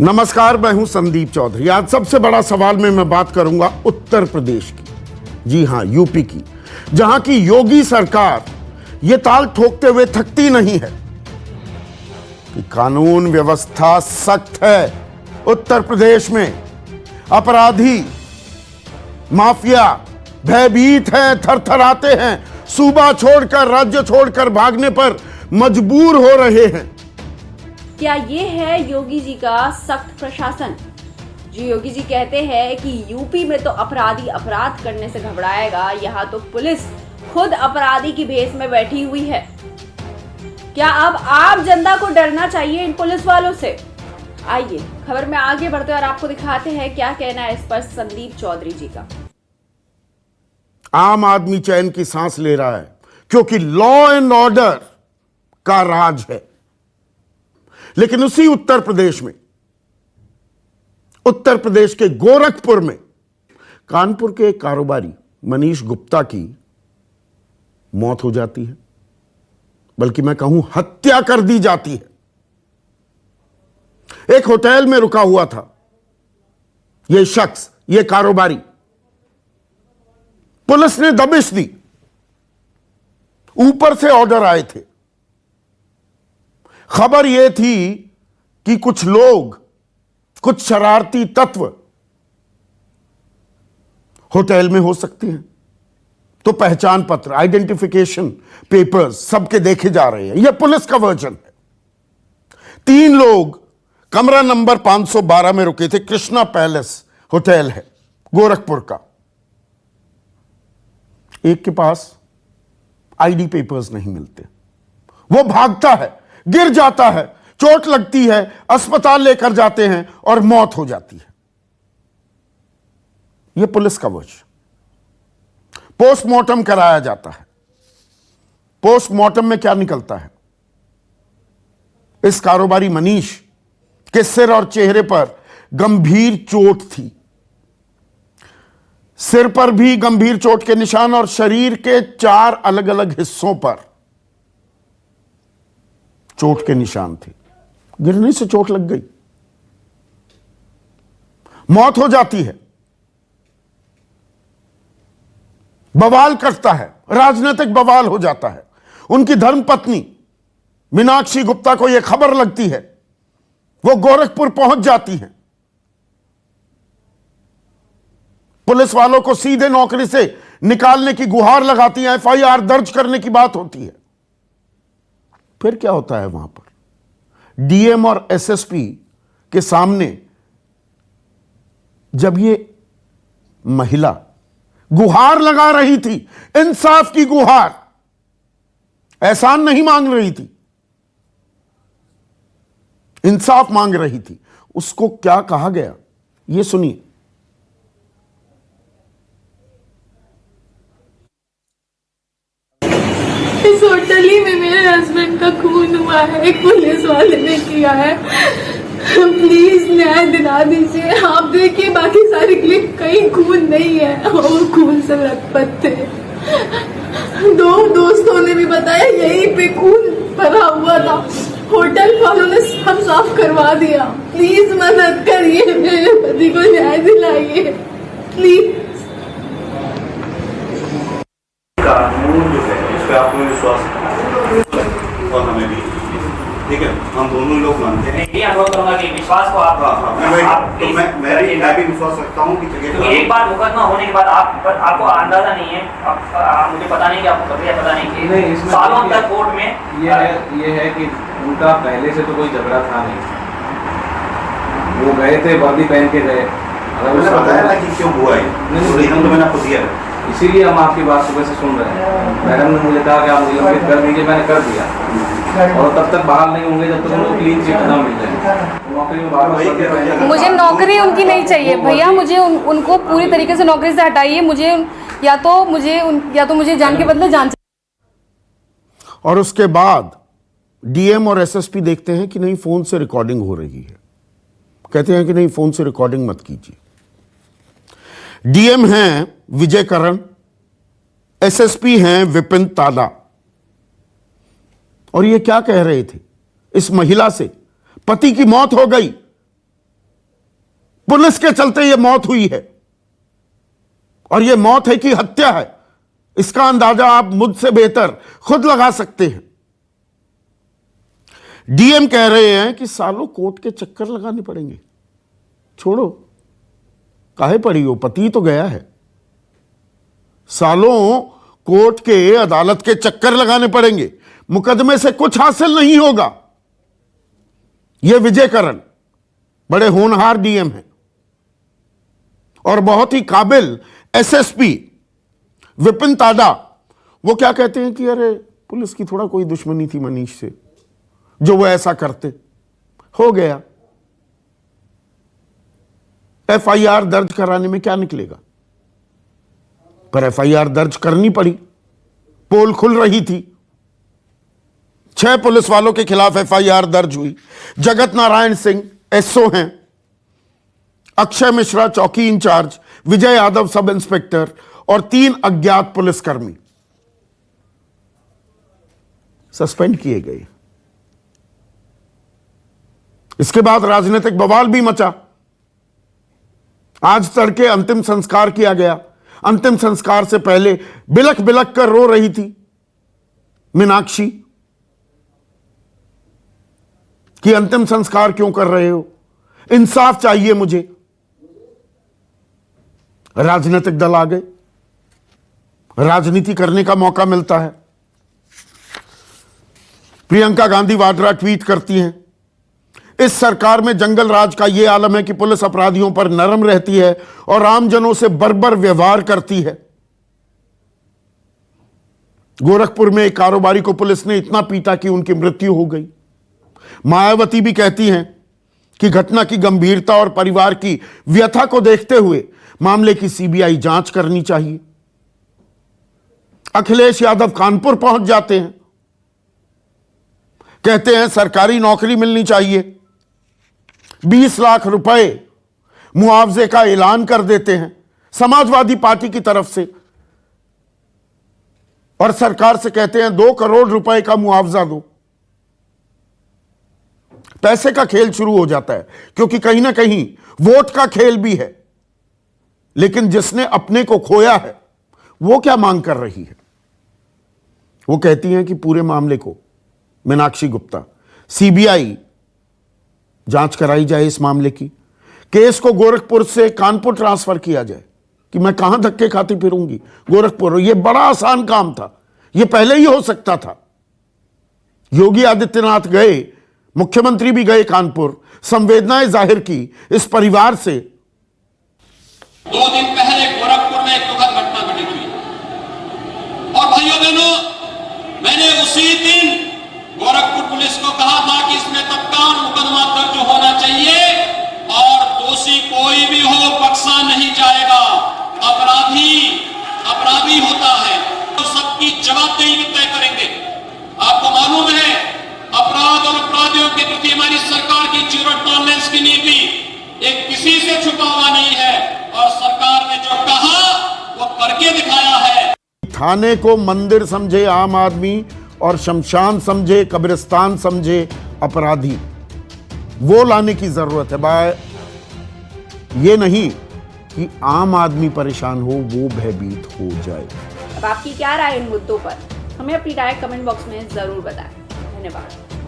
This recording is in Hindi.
नमस्कार, मैं हूं संदीप चौधरी। आज सबसे बड़ा सवाल में मैं बात करूंगा उत्तर प्रदेश की, जी हां यूपी की, जहां की योगी सरकार यह ताल ठोकते हुए थकती नहीं है कि कानून व्यवस्था सख्त है। उत्तर प्रदेश में अपराधी माफिया भयभीत हैं, थरथराते हैं, सूबा छोड़कर राज्य छोड़कर भागने पर मजबूर हो रहे हैं। क्या ये है योगी जी का सख्त प्रशासन? जी योगी जी कहते हैं कि यूपी में तो अपराधी अपराध करने से घबराएगा, यहाँ तो पुलिस खुद अपराधी की भेष में बैठी हुई है। क्या अब आम जनता को डरना चाहिए इन पुलिस वालों से? आइए खबर में आगे बढ़ते हैं और आपको दिखाते हैं क्या कहना है इस पर संदीप चौधरी जी का। आम आदमी चैन की सांस ले रहा है क्योंकि लॉ एंड ऑर्डर का राज है। लेकिन उसी उत्तर प्रदेश में, उत्तर प्रदेश के गोरखपुर में कानपुर के एक कारोबारी मनीष गुप्ता की मौत हो जाती है, बल्कि मैं कहूं हत्या कर दी जाती है। एक होटल में रुका हुआ था यह शख्स, यह कारोबारी। पुलिस ने दबिश दी, ऊपर से ऑर्डर आए थे। खबर यह थी कि कुछ लोग, कुछ शरारती तत्व होटल में हो सकते हैं, तो पहचान पत्र, आइडेंटिफिकेशन पेपर्स सबके देखे जा रहे हैं। यह पुलिस का वर्जन है। 3 लोग कमरा नंबर 512 में रुके थे। कृष्णा पैलेस होटल है गोरखपुर का। एक के पास आईडी पेपर्स नहीं मिलते, वो भागता है, गिर जाता है, चोट लगती है, अस्पताल लेकर जाते हैं और मौत हो जाती है। यह पुलिस का वर्जन। पोस्टमार्टम कराया जाता है। पोस्टमार्टम में क्या निकलता है? इस कारोबारी मनीष के सिर और चेहरे पर गंभीर चोट थी। सिर पर भी गंभीर चोट के निशान और शरीर के 4 अलग अलग हिस्सों पर चोट के निशान थे। गिरने से चोट लग गई, मौत हो जाती है। बवाल करता है, राजनीतिक बवाल हो जाता है। उनकी धर्मपत्नी मीनाक्षी गुप्ता को यह खबर लगती है, वो गोरखपुर पहुंच जाती हैं। पुलिस वालों को सीधे नौकरी से निकालने की गुहार लगाती हैं, एफआईआर दर्ज करने की बात होती है। फिर क्या होता है वहां पर? डीएम और एसएसपी के सामने जब ये महिला गुहार लगा रही थी, इंसाफ की गुहार, एहसान नहीं मांग रही थी, इंसाफ मांग रही थी, उसको क्या कहा गया ये सुनिए। इस होटल ही में मेरे हस्बैंड का खून हुआ है, एक पुलिस वाले ने किया है। प्लीज न्याय दिला दीजिए। आप देखिए बाकी सारे क्लिप, कहीं खून नहीं है और खून से लथपथ थे। 2 दोस्तों ने भी बताया यहीं पे खून भरा हुआ था। होटल वालों ने सब साफ करवा दिया। प्लीज मदद करिए, मेरे पति को न्याय दिलाइए प्लीज। कानून जो है इस पे आपको विश्वास और हमें भी, ठीक है, हम दोनों लोग मानते हैं। ये अनुभव करूंगा कि विश्वास को आप मैं भी विश्वास रखता हूँ कि क्योंकि एक बार मुकदमा होने के बाद आपको अंदाजा नहीं है, मुझे पता नहीं कि आपको प्रक्रिया पता नहीं कि सालों तक कोर्ट में ये है कि उनका पहले से तो कोई झगड़ा था नहीं। वो गए थे, वर्दी पहन के गए। अगर उसने बताया ना कि क्यों हुआ है, रीजन तो मैंने आपको दिया है। इसीलिए हम आपकी बात सुबह से सुन रहे हैं। मैडम ने मुझे कहा कि आप मुझे निलंबित कर दीजिए, मैंने कर दिया। और तब तक बहाल नहीं होंगे जब तक उनको क्लीन चिट ना मिल जाए। नौकरी में बार मुझे नौकरी उनकी नहीं चाहिए भैया, मुझे उनको पूरी तरीके से नौकरी से हटाइए। मुझे या तो मुझे जान के बदले जान चाहिए। और उसके बाद डीएम और एसएसपी देखते हैं कि नहीं, फोन से रिकॉर्डिंग हो रही है। कहते हैं कि नहीं, फोन से रिकॉर्डिंग मत कीजिए। डीएम हैं विजय करण, एसएसपी हैं विपिन तादा। और ये क्या कह रहे थे? इस महिला से पति की मौत हो गई, पुलिस के चलते यह मौत हुई है, और यह मौत है कि हत्या है, इसका अंदाजा आप मुझसे बेहतर खुद लगा सकते हैं। डीएम कह रहे हैं कि सालों कोर्ट के चक्कर लगाने पड़ेंगे। छोड़ो, काहे पड़ी हो, पति तो गया है। सालों कोर्ट के, अदालत के चक्कर लगाने पड़ेंगे, मुकदमे से कुछ हासिल नहीं होगा। यह विजय करण बड़े होनहार डीएम हैं और बहुत ही काबिल एसएसपी विपिन ताडा, वो क्या कहते हैं कि अरे पुलिस की थोड़ा कोई दुश्मनी थी मनीष से, जो वो ऐसा करते, हो गया। एफआईआर दर्ज कराने में क्या निकलेगा, पर एफआईआर दर्ज करनी पड़ी, पोल खुल रही थी। 6 पुलिस वालों के खिलाफ एफआईआर दर्ज हुई। जगत नारायण सिंह एसओ हैं, अक्षय मिश्रा चौकी in charge, Vijay Yadav sub inspector और 3 अज्ञात पुलिसकर्मी सस्पेंड किए गए। इसके बाद राजनीतिक बवाल भी मचा। आज तड़के अंतिम संस्कार किया गया। अंतिम संस्कार से पहले बिलख बिलख कर रो रही थी मीनाक्षी कि अंतिम संस्कार क्यों कर रहे हो, इंसाफ चाहिए मुझे। राजनीतिक दल आ गए, राजनीति करने का मौका मिलता है। प्रियंका गांधी वाड्रा ट्वीट करती हैं, इस सरकार में जंगल राज का यह आलम है कि पुलिस अपराधियों पर नरम रहती है और आमजनों से बर्बर व्यवहार करती है। गोरखपुर में एक कारोबारी को पुलिस ने इतना पीटा कि उनकी मृत्यु हो गई। मायावती भी कहती हैं कि घटना की गंभीरता और परिवार की व्यथा को देखते हुए मामले की सीबीआई जांच करनी चाहिए। अखिलेश यादव कानपुर पहुंच जाते हैं, कहते हैं सरकारी नौकरी मिलनी चाहिए, 20 लाख रुपए मुआवजे का ऐलान कर देते हैं समाजवादी पार्टी की तरफ से, और सरकार से कहते हैं 2 करोड़ रुपए का मुआवजा दो। पैसे का खेल शुरू हो जाता है, क्योंकि कहीं ना कहीं वोट का खेल भी है। लेकिन जिसने अपने को खोया है वो क्या मांग कर रही है? वो कहती हैं कि पूरे मामले को मीनाक्षी गुप्ता, सीबीआई जांच कराई जाए इस मामले की, केस को गोरखपुर से कानपुर ट्रांसफर किया जाए। कि मैं कहां धक्के खाती फिरूंगी, गोरखपुर, ये बड़ा आसान काम था, ये पहले ही हो सकता था। योगी आदित्यनाथ गए, मुख्यमंत्री भी गए कानपुर, संवेदनाएं जाहिर की इस परिवार से। 2 दिन पहले गोरखपुर में एक दुखद घटना घटित हुई और भाइयों बहनों, मैंने उसी दिन गोरखपुर पुलिस को कहा था कि इसमें तत्काल मुकदमा दर्ज होना चाहिए और दोषी कोई भी हो बख्शा नहीं जाएगा। अपराधी होता है तो सबकी जवाबदेही भी तय करेंगे। आपको मालूम है, अपराध और अपराधियों के प्रति हमारी सरकार की जीरो टॉलरेंस की नीति एक किसी से छुपा हुआ नहीं है, और सरकार ने जो कहा वो करके दिखाया है। थाने को मंदिर समझे आम आदमी और शमशान समझे, कब्रिस्तान समझे अपराधी, वो लाने की जरूरत है। बाय ये नहीं कि आम आदमी परेशान हो, वो भयभीत हो जाए। अब आपकी क्या राय इन मुद्दों पर? हमें अपनी राय कमेंट बॉक्स में जरूर बताएं। धन्यवाद।